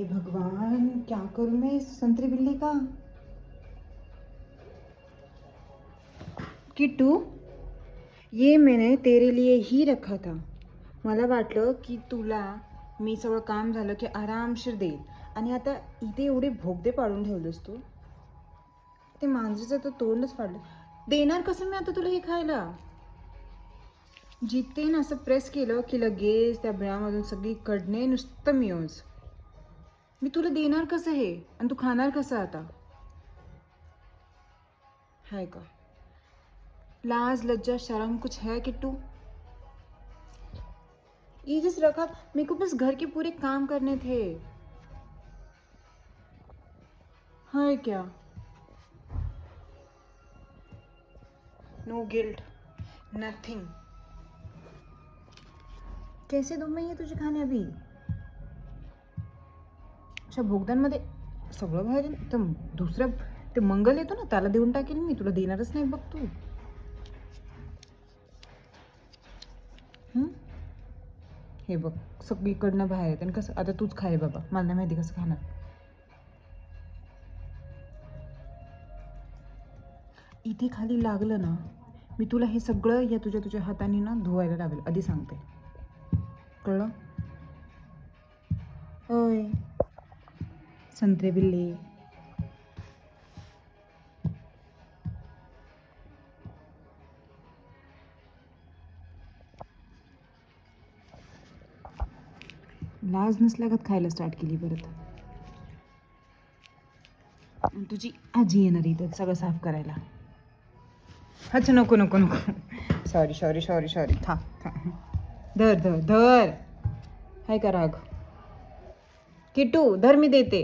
हे भगवान, क्या करूं मैं इस संतरी बिल्ली का। किट्टू, ये मैंने तेरे लिए ही रखा था. मला वाटलं की तुला मी सगळं काम झालं की आरामशीर देईल, आणि आता इथे एवढे भोगदे पाडून ठेवलेस तू. ते मांजरीचं तर तोंडच फाडलं. देणार कसं मी आता तुला हे खायला? जितेन असं प्रेस केलं की लगेच त्या बिळामधून सगळी कडणे नुसतं मिळूच. मी तुला देणार कसं हे, आणि तू खाणार कसं आता? है का लाज लज्जा शर्म कुछ है किट्टू? ये जिस रखा, मेरे को बस घर के पूरे काम करने थे. है क्या? No guilt, nothing. कैसे दूं मैं ये तुझे खाने अभी? अशा भोगद्यांमध्ये सगळं बाहेर तर दुसरं ते मंगल येतो ना, त्याला देऊन टाकेल मी. तुला देणारच नाही बघ तू. हे बघ, सगळीकडनं बाहेर येते. आणि कसं आता तूच खाय बाबा, मला नाही माहिती कसं खाणार. इथे खाली लागलं ना, मी तुला हे सगळं या तुझ्या हाताने ना धुवायला लावेल, आधी सांगते. कळलं? ओय संत्रे बिल्ले. लाज नसल्यागत खायला स्टार्ट केली परत. तुझी आजी येणार इथं सगळं साफ करायला. अच्छा, नको नको नको. Sorry sorry sorry sorry. था था. धर धर धर. हाय का राग? किट्टू धर, मी देते.